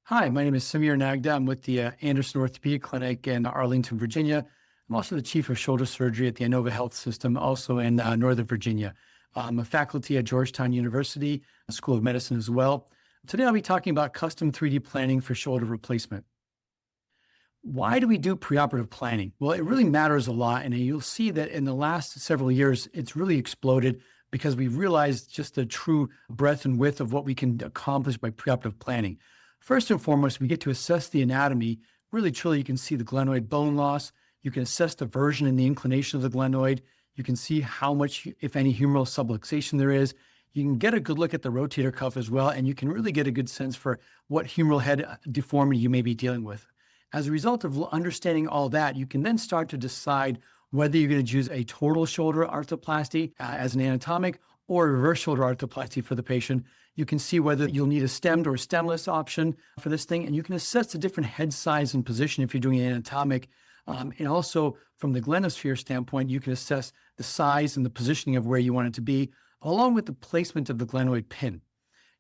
Hi, my name is Nagda. I'm with the Anderson Orthopedic Clinic in Arlington, Virginia. I'm also the chief of shoulder surgery at the Inova Health System, also in Northern Virginia. I'm a faculty at Georgetown University, School of Medicine as well. Today, I'll be talking about custom 3D planning for shoulder replacement. Why do we do preoperative planning? Well, it really matters a lot. And you'll see that in the last several years, it's really exploded because we realized just the true breadth and width of what we can accomplish by preoperative planning. First and foremost, we get to assess the anatomy. Really, truly, you can see the glenoid bone loss. You can assess the version and the inclination of the glenoid. You can see how much, if any, humeral subluxation there is. You can get a good look at the rotator cuff as well, and you can really get a good sense for what humeral head deformity you may be dealing with. As a result of understanding all that, you can then start to decide whether you're going to choose a total shoulder arthroplasty as an anatomic or a reverse shoulder arthroplasty for the patient. You can see whether you'll need a stemmed or stemless option for this thing, and you can assess the different head size and position if you're doing an anatomic. And also from the glenosphere standpoint, you can assess the size and the positioning of where you want it to be, along with the placement of the glenoid pin.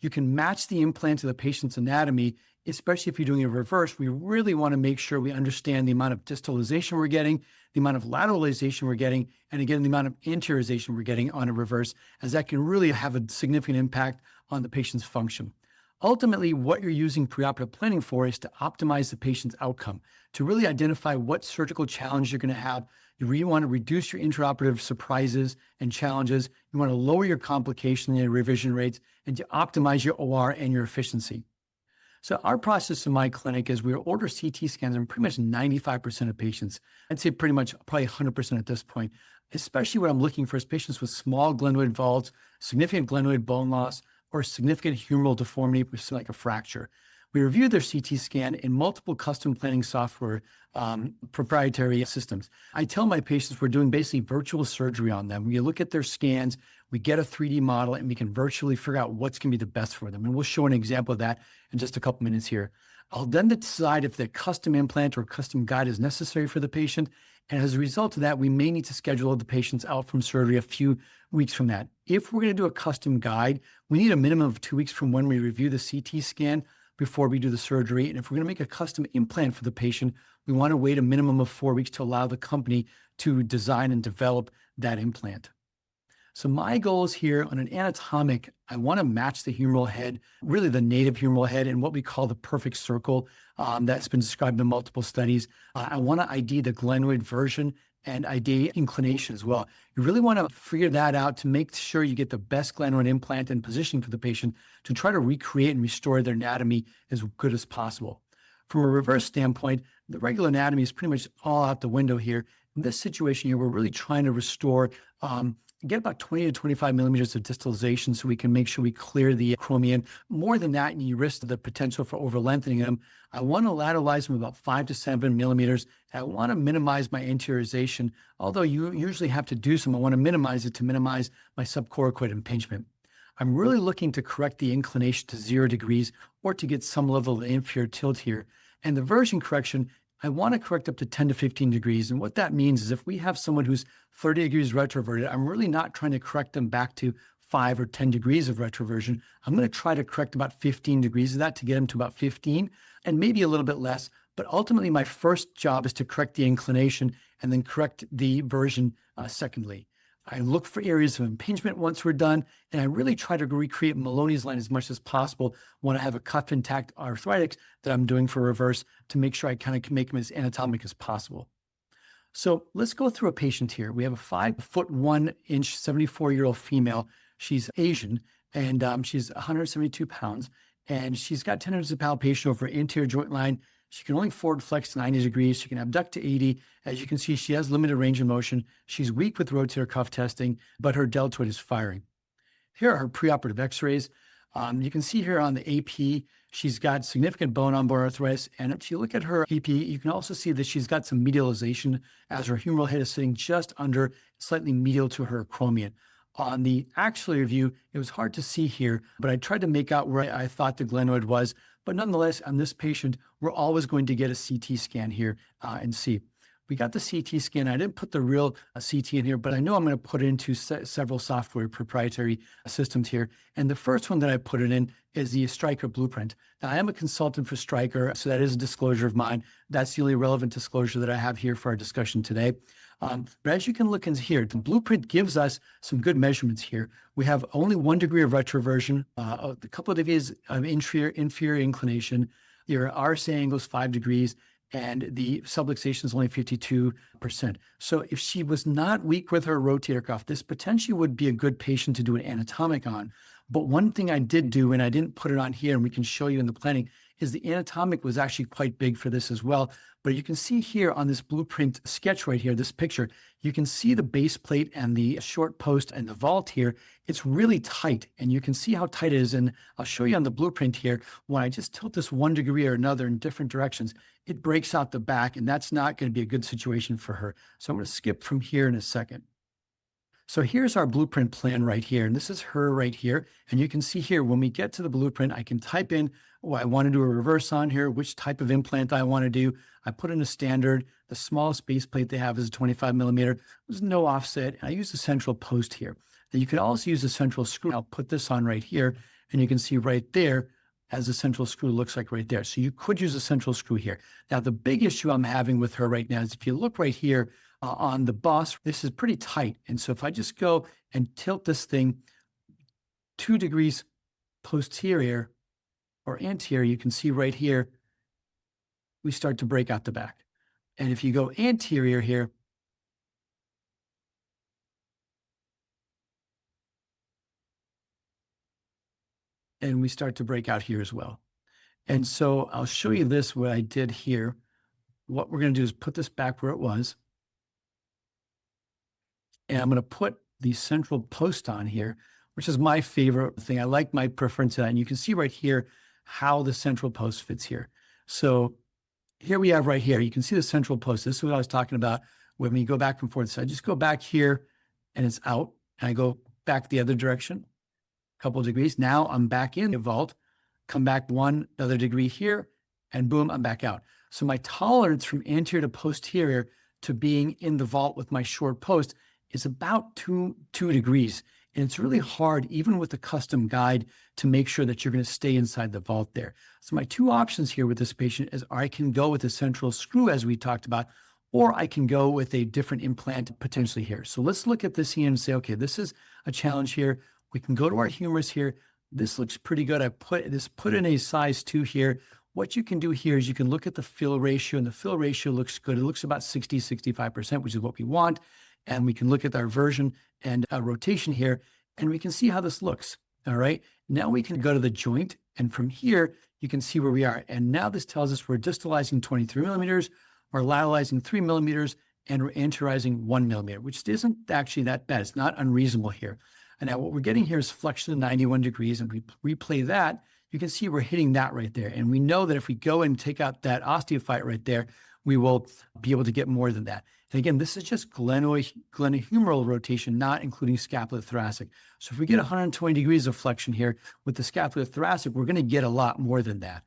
You can match the implant to the patient's anatomy, especially if you're doing a reverse. We really want to make sure we understand the amount of distalization we're getting, the amount of lateralization we're getting, and again, the amount of anteriorization we're getting on a reverse, as that can really have a significant impact on the patient's function. Ultimately, what you're using preoperative planning for is to optimize the patient's outcome, to really identify what surgical challenge you're going to have. You really want to reduce your intraoperative surprises and challenges. You want to lower your complication and your revision rates, and to optimize your OR and your efficiency. So our process in my clinic is we order CT scans on pretty much 95% of patients. I'd say pretty much probably 100% at this point, especially what I'm looking for is patients with small glenoid vaults, significant glenoid bone loss, or significant humeral deformity, like a fracture. We review their CT scan in multiple custom planning software proprietary systems. I tell my patients we're doing basically virtual surgery on them. We look at their scans, we get a 3D model, and we can virtually figure out what's going to be the best for them. And we'll show an example of that in just a couple minutes here. I'll then decide if the custom implant or custom guide is necessary for the patient. And as a result of that, we may need to schedule the patients out from surgery a few weeks from that. If we're going to do a custom guide, we need a minimum of 2 weeks from when we review the CT scan before we do the surgery. And if we're going to make a custom implant for the patient, we want to wait a minimum of 4 weeks to allow the company to design and develop that implant. So my goals here on an anatomic, I want to match the humeral head, really the native humeral head, in what we call the perfect circle that's been described in multiple studies. I want to ID the glenoid version and ID inclination as well. You really want to figure that out to make sure you get the best glenoid implant and positioning for the patient to try to recreate and restore their anatomy as good as possible. From a reverse standpoint, the regular anatomy is pretty much all out the window here. In this situation here, we're really trying to restore get about 20 to 25 millimeters of distalization so we can make sure we clear the acromion. More than that, and you risk the potential for over lengthening them. I want to lateralize them about 5 to 7 millimeters. I want to minimize my anteriorization. Although you usually have to do some, I want to minimize it to minimize my subcoracoid impingement. I'm really looking to correct the inclination to 0 degrees or to get some level of inferior tilt here. And the version correction, I want to correct up to 10 to 15 degrees. And what that means is if we have someone who's 30 degrees retroverted, I'm really not trying to correct them back to 5 or 10 degrees of retroversion. I'm going to try to correct about 15 degrees of that to get them to about 15 and maybe a little bit less. But ultimately, my first job is to correct the inclination and then correct the version secondly. I look for areas of impingement once we're done, and I really try to recreate Maloney's line as much as possible when I have a cuff intact arthritis that I'm doing for reverse to make sure I kind of can make them as anatomic as possible. So let's go through a patient here. We have a 5'1" 74-year-old female. She's Asian, and she's 172 pounds, and she's got tenderness of palpation over her anterior joint line. She can only forward flex 90 degrees. She can abduct to 80. As you can see, she has limited range of motion. She's weak with rotator cuff testing, but her deltoid is firing. Here are her preoperative x-rays. You can see here on the AP, she's got significant bone-on-bone arthritis. And if you look at her AP, you can also see that she's got some medialization as her humeral head is sitting just under, slightly medial to her acromion. On the axillary view, it was hard to see here, but I tried to make out where I thought the glenoid was. But nonetheless, on this patient, we're always going to get a CT scan here and see. we got the CT scan. I didn't put the real CT in here, but I know I'm going to put it into several software proprietary systems here. And the first one that I put it in is the Stryker blueprint. Now, I am a consultant for Stryker, so that is a disclosure of mine. That's the only relevant disclosure that I have here for our discussion today. But as you can look in here, the blueprint gives us some good measurements here. We have only 1 degree of retroversion, a couple of degrees of inferior inclination. Your RSA angle is 5 degrees, and the subluxation is only 52%. So if she was not weak with her rotator cuff, this potentially would be a good patient to do an anatomic on. But one thing I did do, and I didn't put it on here, and we can show you in the planning, is the anatomic was actually quite big for this as well. But you can see here on this blueprint sketch right here, this picture, you can see the base plate and the short post and the vault here. It's really tight, and you can see how tight it is. And I'll show you on the blueprint here, when I just tilt this 1 degree or another in different directions, it breaks out the back, and that's not going to be a good situation for her. So I'm going to skip from here in a second. So here's our blueprint plan right here, and this is her right here. And you can see here, when we get to the blueprint, I can type in, oh, I want to do a reverse on here, which type of implant I want to do. I put in a standard. The smallest base plate they have is a 25 millimeter. There's no offset. And I use the central post here. Now you can also use the central screw. I'll put this on right here, and you can see right there as the central screw looks like right there. So you could use a central screw here. Now, the big issue I'm having with her right now is if you look right here, on the boss, this is pretty tight. And so if I just go and tilt this thing 2 degrees posterior or anterior, you can see right here, we start to break out the back. And if you go anterior here, and we start to break out here as well. And so I'll show you this, what I did here. What we're going to do is put this back where it was. And I'm going to put the central post on here, which is my favorite thing. I like my preference of that. And you can see right here how the central post fits here. So here we have right here, you can see the central post. This is what I was talking about when we go back and forth. So I just go back here and it's out. And I go back the other direction, a couple of degrees. Now I'm back in the vault, come back another degree here, and boom, I'm back out. So my tolerance from anterior to posterior to being in the vault with my short post is about two degrees. And it's really hard, even with a custom guide, to make sure that you're going to stay inside the vault there. So my 2 options here with this patient is I can go with a central screw, as we talked about, or I can go with a different implant potentially here. So let's look at this here and say, okay, this is a challenge here. We can go to our humerus here. This looks pretty good. I put in a size 2 here. What you can do here is you can look at the fill ratio, and the fill ratio looks good. It looks about 60, 65%, which is what we want. And we can look at our version and rotation here, and we can see how this looks. All right. Now we can go to the joint, and from here, you can see where we are. And now this tells us we're distalizing 23 millimeters, we're lateralizing 3 millimeters, and we're anteriorizing 1 millimeter, which isn't actually that bad. It's not unreasonable here. And now what we're getting here is flexion of 91 degrees, and we replay that. You can see we're hitting that right there. And we know that if we go and take out that osteophyte right there, we will be able to get more than that. And again, this is just glenohumeral rotation, not including scapulothoracic. So if we get 120 degrees of flexion here with the scapulothoracic, we're going to get a lot more than that.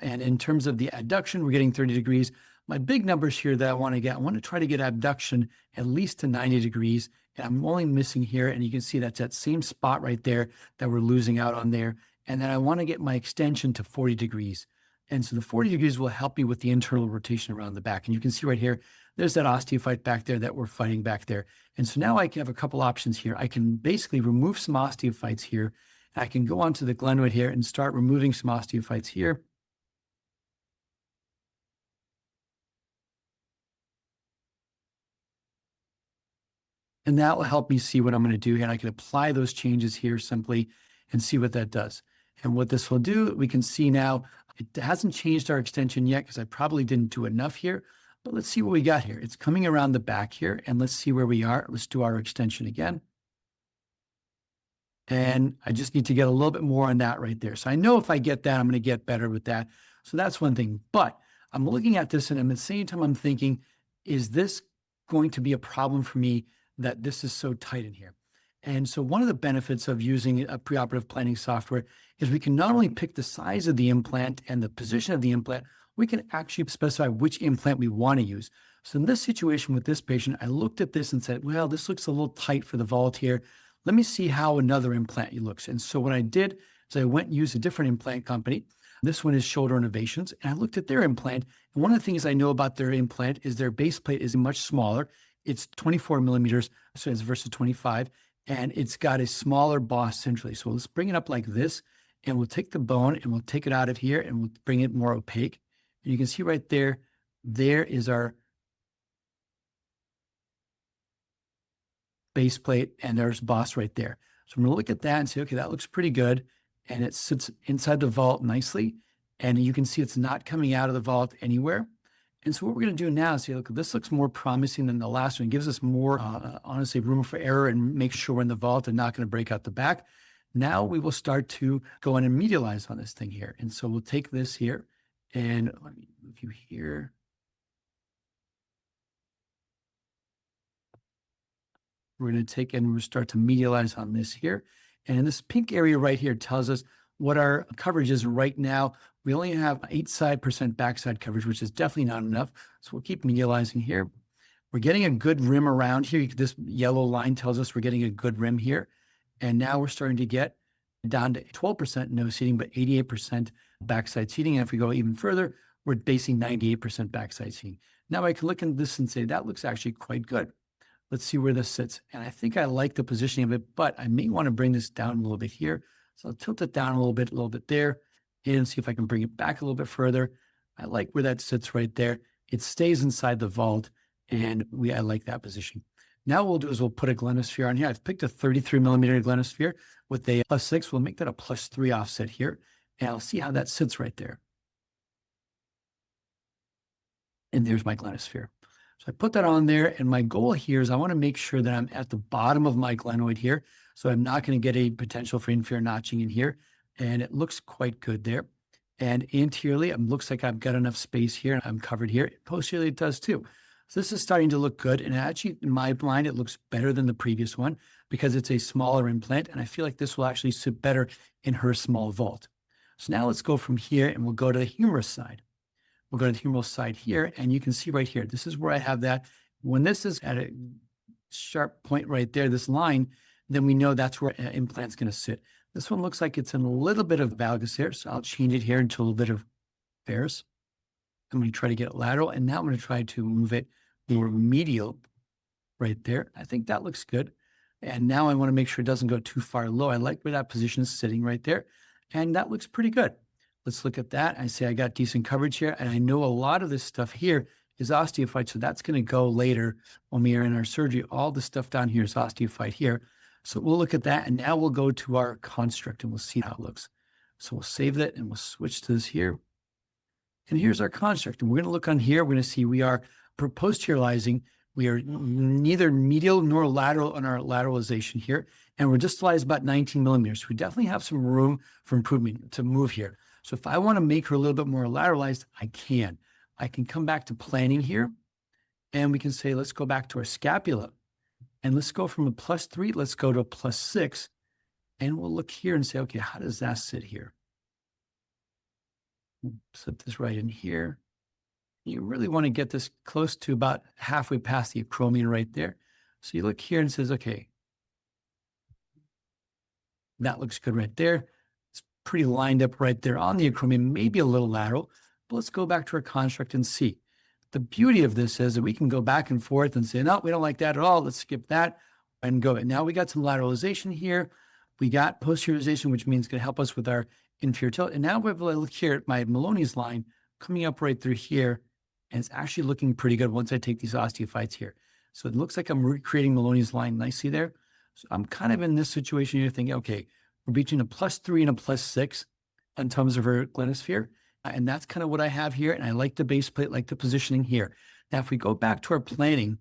And in terms of the adduction, we're getting 30 degrees. My big numbers here that I want to try to get abduction at least to 90 degrees. And I'm only missing here, and you can see that's that same spot right there that we're losing out on there. And then I want to get my extension to 40 degrees. And so the 40 degrees will help me with the internal rotation around the back. And you can see right here, there's that osteophyte back there that we're fighting back there. And so now I can have a couple options here. I can basically remove some osteophytes here. I can go onto the glenoid here and start removing some osteophytes here. And that will help me see what I'm going to do here. And I can apply those changes here simply and see what that does. And what this will do, we can see now, it hasn't changed our extension yet because I probably didn't do enough here. But let's see what we got here. It's coming around the back here, and let's see where we are. Let's do our extension again. And I just need to get a little bit more on that right there. So I know if I get that, I'm going to get better with that. So that's one thing. But I'm looking at this, and at the same time, I'm thinking, is this going to be a problem for me that this is so tight in here? And so one of the benefits of using a preoperative planning software is we can not only pick the size of the implant and the position of the implant, we can actually specify which implant we want to use. So in this situation with this patient, I looked at this and said, well, this looks a little tight for the vault here. Let me see how another implant looks. And so what I did is I went and used a different implant company. This one is Shoulder Innovations, and I looked at their implant. And one of the things I know about their implant is their base plate is much smaller. It's 24 millimeters, so it's versus 25, and it's got a smaller boss centrally. So let's bring it up like this, and we'll take the bone and we'll take it out of here and we'll bring it more opaque. And you can see right there, there is our base plate, and there's boss right there. So I'm going to look at that and say, okay, that looks pretty good. And it sits inside the vault nicely. And you can see it's not coming out of the vault anywhere. And so what we're going to do now is say, look, this looks more promising than the last one. It gives us more, honestly, room for error and make sure we're in the vault and not going to break out the back. Now we will start to go in and medialize on this thing here. And so we'll take this here and let me move you here. We're going to take and we'll start to medialize on this here. And this pink area right here tells us what our coverage is right now. We only have 8% backside coverage, which is definitely not enough. So we'll keep medializing here. We're getting a good rim around here. This yellow line tells us we're getting a good rim here. And now we're starting to get down to 12% no seating, but 88% backside seating. And if we go even further, we're basing 98% backside seating. Now I can look at this and say, that looks actually quite good. Let's see where this sits. And I think I like the positioning of it, but I may want to bring this down a little bit here. So I'll tilt it down a little bit there, and see if I can bring it back a little bit further. I like where that sits right there. It stays inside the vault, and I like that position. Now what we'll do is we'll put a glenosphere on here. I've picked a 33 millimeter glenosphere with a +6. We'll make that a +3 offset here, and I'll see how that sits right there. And there's my glenosphere. So I put that on there, and my goal here is I want to make sure that I'm at the bottom of my glenoid here, so I'm not going to get a potential for inferior notching in here, and it looks quite good there. And anteriorly, it looks like I've got enough space here. I'm covered here. Posteriorly, it does too. So this is starting to look good, and actually, in my mind, it looks better than the previous one because it's a smaller implant, and I feel like this will actually sit better in her small vault. So now let's go from here, and we'll go to the humerus side. We'll go to the humeral side here, and you can see right here, this is where I have that. When this is at a sharp point right there, this line, then we know that's where an implant's going to sit. This one looks like it's in a little bit of valgus here, so I'll change it here into a little bit of varus. I'm going to try to get it lateral, and now I'm going to try to move it more medial right there. I think that looks good. And now I want to make sure it doesn't go too far low. I like where that position is sitting right there, and that looks pretty good. Let's look at that. I say I got decent coverage here, and I know a lot of this stuff here is osteophyte, so that's going to go later when we are in our surgery. All the stuff down here is osteophyte here. So we'll look at that, and now we'll go to our construct, and we'll see how it looks. So we'll save that, and we'll switch to this here. And here's our construct, and we're going to look on here. We're going to see we are posterioralizing. We are neither medial nor lateral on our lateralization here, and we're distalized about 19 millimeters. So we definitely have some room for improvement to move here. So if I want to make her a little bit more lateralized, I can. I can come back to planning here, and we can say, let's go back to our scapula, and let's go from a +3, let's go to a +6, and we'll look here and say, okay, how does that sit here? Slip this right in here. You really want to get this close to about halfway past the acromion right there. So you look here and says, okay, that looks good right there. Pretty lined up right there on the acromion, maybe a little lateral, but let's go back to our construct and see. The beauty of this is that we can go back and forth and say, no, we don't like that at all. Let's skip that and go. And now we got some lateralization here. We got posteriorization, which means it's going to help us with our inferior tilt. And now if I look here at my Maloney's line coming up right through here, and it's actually looking pretty good once I take these osteophytes here. So it looks like I'm recreating Maloney's line nicely there. So I'm kind of in this situation here thinking, okay, we're between a +3 and a +6 in terms of her glenosphere. And that's kind of what I have here. And I like the base plate, like the positioning here. Now, if we go back to our planning,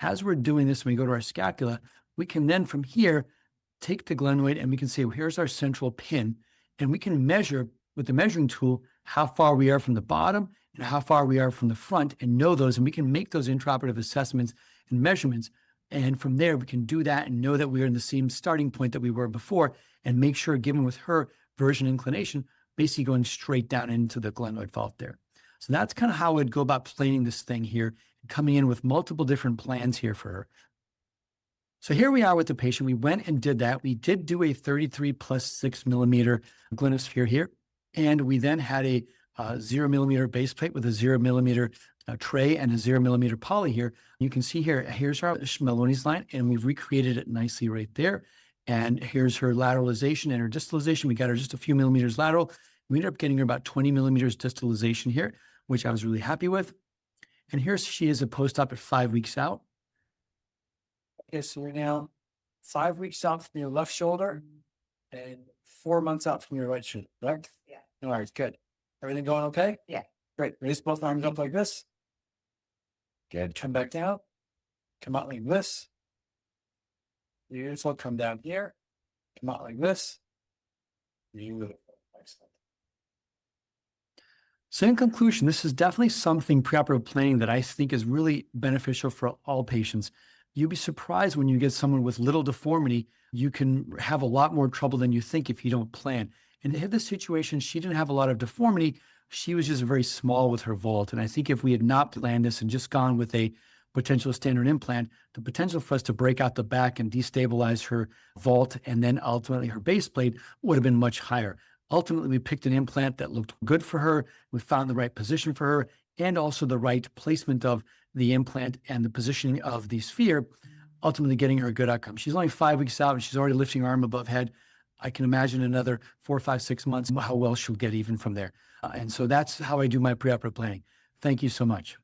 as we're doing this, when we go to our scapula, we can then from here, take the glenoid and we can say, well, here's our central pin. And we can measure with the measuring tool how far we are from the bottom and how far we are from the front and know those. And we can make those intraoperative assessments and measurements. And from there, we can do that and know that we're in the same starting point that we were before and make sure, given with her version inclination, basically going straight down into the glenoid vault there. So that's kind of how I would go about planning this thing here, coming in with multiple different plans here for her. So here we are with the patient. We went and did that. We did do a 33 plus 6 millimeter glenosphere here. And we then had a 0 millimeter base plate with a 0 millimeter tray and a 0 millimeter poly here. You can see here, here's our Maloney's line, and we've recreated it nicely right there. And here's her lateralization and her distalization. We got her just a few millimeters lateral. We ended up getting her about 20 millimeters distalization here, which I was really happy with. And here she is a post-op at 5 weeks out. Okay, so we're now 5 weeks out from your left shoulder and 4 months out from your right shoulder, right? Yeah. All right, good. Everything going okay? Yeah. Great. Raise both arms up like this. Good. Come back down. Come out like this. Beautiful. Come down here. Come out like this. Beautiful. Excellent. So in conclusion, this is definitely something preoperative planning that I think is really beneficial for all patients. You'd be surprised when you get someone with little deformity, you can have a lot more trouble than you think if you don't plan. And in this situation, she didn't have a lot of deformity. She was just very small with her vault. And I think if we had not planned this and just gone with a potential standard implant, the potential for us to break out the back and destabilize her vault and then ultimately her base plate would have been much higher. Ultimately, we picked an implant that looked good for her. We found the right position for her and also the right placement of the implant and the positioning of the sphere, ultimately getting her a good outcome. She's only 5 weeks out and she's already lifting her arm above head. I can imagine another 4, 5, 6 months how well she'll get even from there. And so that's how I do my preoperative planning. Thank you so much.